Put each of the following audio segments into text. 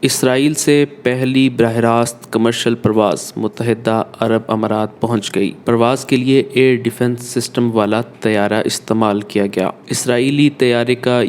اسرائیل سے پہلی براہ راست کمرشل پرواز متحدہ عرب امارات پہنچ گئی۔ پرواز کے لیے ایئر ڈیفنس سسٹم والا طیارہ استعمال کیا گیا۔ اسرائیلی طیارے کا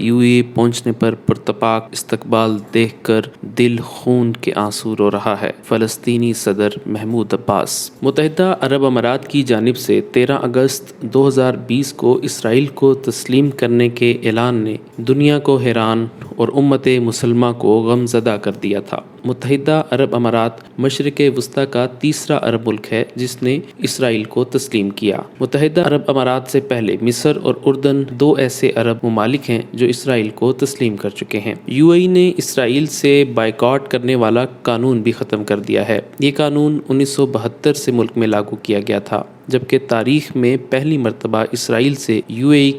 پہنچنے پر پرتپاک استقبال دیکھ کر دل خون کے آنسو رو رہا ہے۔ فلسطینی صدر محمود عباس۔ متحدہ عرب امارات کی جانب سے 13 اگست 2020 کو اسرائیل کو تسلیم کرنے کے اعلان نے دنیا کو حیران اور امت مسلمہ کو غمزدہ کر دیا تھا۔ متحدہ عرب امارات مشرق وسطی کا تیسرا عرب ملک ہے جس نے اسرائیل کو تسلیم کیا۔ متحدہ عرب امارات سے پہلے مصر اور اردن دو ایسے عرب ممالک ہیں جو اسرائیل کو تسلیم کر چکے ہیں۔ نے اسرائیل سے بائیکاٹ کرنے والا قانون بھی ختم کر دیا ہے۔ یہ قانون 1972 سے ملک میں لاگو کیا گیا تھا، جبکہ تاریخ میں پہلی مرتبہ اسرائیل سے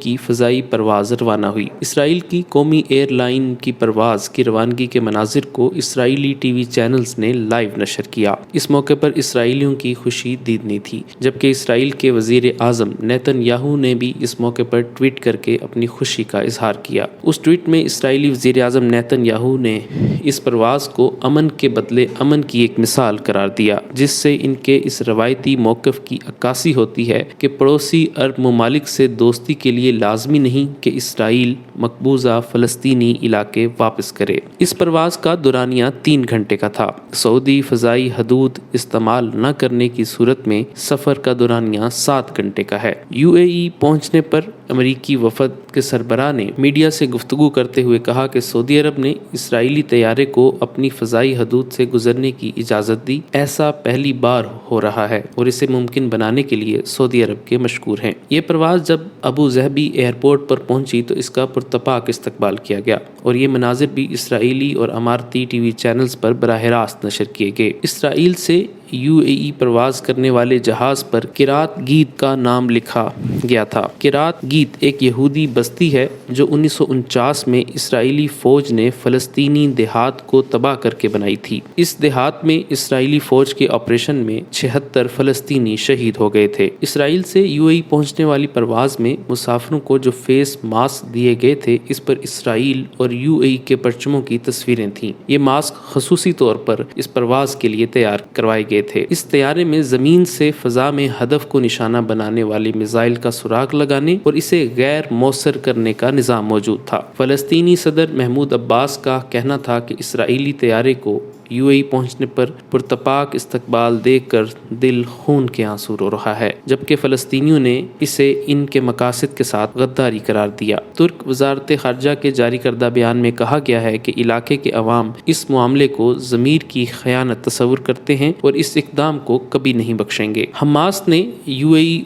کی فضائی پرواز روانہ ہوئی۔ اسرائیل کی قومی ایئر لائن کی پرواز کی روانگی کے مناظر کو اسرائیلی ٹی وی چینلز نے لائیو نشر کیا۔ اس موقع پر اسرائیلیوں کی خوشی دیدنی تھی، جبکہ اسرائیل کے وزیر اعظم نیتن یاہو نے بھی اس موقع پر ٹویٹ کر کے اپنی خوشی کا اظہار کیا۔ اس ٹویٹ میں اسرائیلی وزیر اعظم نیتن یاہو نے اس پرواز کو امن کے بدلے امن کی ایک مثال قرار دیا، جس سے ان کے اس روایتی موقف کی عکاسی ہوتی ہے کہ پڑوسی عرب ممالک سے دوستی کے لیے لازمی نہیں کہ اسرائیل مقبوضہ فلسطینی علاقے واپس کرے۔ اس پرواز کا دورانیہ 3 گھنٹے کا تھا۔ سعودی فضائی حدود استعمال نہ کرنے کی صورت میں سفر کا دورانیہ 7 گھنٹے کا ہے۔ پہنچنے پر امریکی وفد کے سربراہ نے میڈیا سے گفتگو کرتے ہوئے کہا کہ سعودی عرب نے اسرائیلی طیارے کو اپنی فضائی حدود سے گزرنے کی اجازت دی۔ ایسا پہلی بار ہو رہا ہے اور اسے ممکن بنانے کے لیے سعودی عرب کے مشکور ہیں۔ یہ پرواز جب ابو ظہبی ایئرپورٹ پر پہنچی تو اس کا پرتپاک استقبال کیا گیا اور یہ مناظر بھی اسرائیلی اور اماراتی ٹی وی چینلز پر براہ راست نشر کیے گئے۔ اسرائیل سے پرواز کرنے والے جہاز پر کرات گیت کا نام لکھا گیا تھا۔ کرات گیت ایک یہودی بستی ہے جو 1949 میں اسرائیلی فوج نے فلسطینی دیہات کو تباہ کر کے بنائی تھی۔ اس دیہات میں اسرائیلی فوج کے آپریشن میں 76 فلسطینی شہید ہو گئے تھے۔ اسرائیل سے پہنچنے والی پرواز میں مسافروں کو جو فیس ماسک دیے گئے تھے، اس پر اسرائیل اور کے پرچموں کی تصویریں تھیں۔ یہ ماسک خصوصی طور پر اس پرواز کے لیے تیار کروائے گئے تھے۔ اس طیارے میں زمین سے فضا میں ہدف کو نشانہ بنانے والے میزائل کا سراغ لگانے اور اسے غیر مؤثر کرنے کا نظام موجود تھا۔ فلسطینی صدر محمود عباس کا کہنا تھا کہ اسرائیلی طیارے کو پہنچنے پر پرتپاک استقبال دیکھ کر دل خون کے آنسو رو رہا ہے، جبکہ فلسطینیوں نے اسے ان کے مقاصد کے ساتھ غداری قرار دیا۔ ترک وزارت خارجہ کے جاری کردہ بیان میں کہا گیا ہے کہ علاقے کے عوام اس معاملے کو ضمیر کی خیانت تصور کرتے ہیں اور اس اقدام کو کبھی نہیں بخشیں گے۔ حماس نے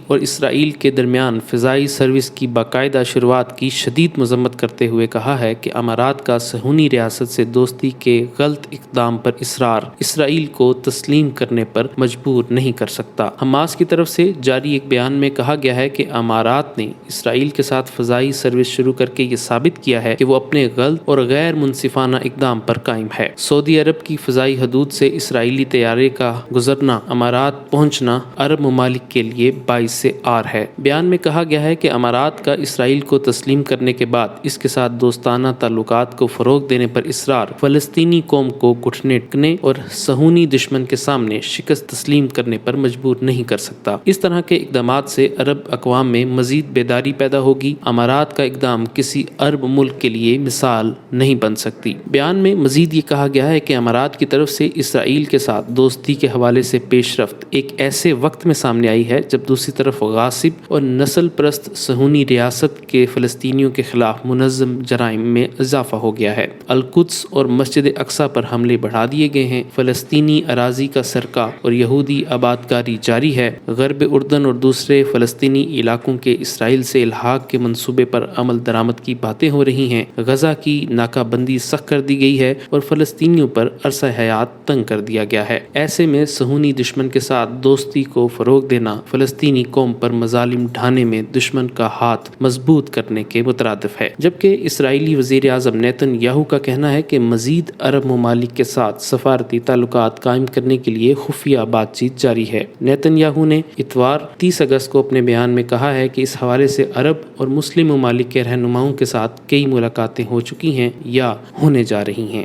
اور اسرائیل کے درمیان فضائی سروس کی باقاعدہ شروعات کی شدید مذمت کرتے ہوئے کہا ہے کہ امارات کا صہیونی ریاست سے دوستی کے غلط اقدام پر اصرار اسرائیل کو تسلیم کرنے پر مجبور نہیں کر سکتا۔ حماس کی طرف سے جاری ایک بیان میں کہا گیا ہے کہ امارات نے اسرائیل کے ساتھ فضائی سروس شروع کر کے یہ ثابت کیا ہے کہ وہ اپنے غلط اور غیر منصفانہ اقدام پر قائم ہے۔ سعودی عرب کی فضائی حدود سے اسرائیلی طیارے کا گزرنا، امارات پہنچنا عرب ممالک کے لیے باعث عار ہے۔ بیان میں کہا گیا ہے کہ امارات کا اسرائیل کو تسلیم کرنے کے بعد اس کے ساتھ دوستانہ تعلقات کو فروغ دینے پر اصرار فلسطینی قوم کو گھٹنے ٹیکنے اور صہیونی دشمن کے سامنے شکست تسلیم کرنے پر مجبور نہیں کر سکتا۔ اس طرح کے اقدامات سے عرب اقوام میں مزید بیداری پیدا ہوگی۔ امارات کا اقدام کسی عرب ملک کے لیے مثال نہیں بن سکتی۔ بیان میں مزید یہ کہا گیا ہے کہ امارات کی طرف سے اسرائیل کے ساتھ دوستی کے حوالے سے پیش رفت ایک ایسے وقت میں سامنے آئی ہے جب دوسری طرف غاصب اور نسل پرست صہیونی ریاست کے فلسطینیوں کے خلاف منظم جرائم میں اضافہ ہو گیا ہے۔ القدس اور مسجد اقصی پر حملے بڑھا دیے گئے ہیں۔ فلسطینی اراضی کا سرقہ اور یہودی آباد کاری جاری ہے۔ غرب اردن اور دوسرے فلسطینی علاقوں کے اسرائیل سے الحاق کے منصوبے پر عمل درآمد کی باتیں ہو رہی ہیں۔ غزہ کی ناکہ بندی سخت کر دی گئی ہے اور فلسطینیوں پر عرصہ حیات تنگ کر دیا گیا ہے۔ ایسے میں صہیونی دشمن کے ساتھ دوستی کو فروغ دینا فلسطینی قوم پر مظالم ڈھانے میں دشمن کا ہاتھ مضبوط کرنے کے مترادف ہے، جبکہ اسرائیلی وزیر اعظم نیتن یاہو کا کہنا ہے کہ مزید عرب ممالک کے ساتھ سفارتی تعلقات قائم کرنے کے لیے خفیہ بات چیت جاری ہے۔ نیتن یاہو نے اتوار 30 اگست کو اپنے بیان میں کہا ہے کہ اس حوالے سے عرب اور مسلم ممالک کے رہنماؤں کے ساتھ کئی ملاقاتیں ہو چکی ہیں یا ہونے جا رہی ہیں۔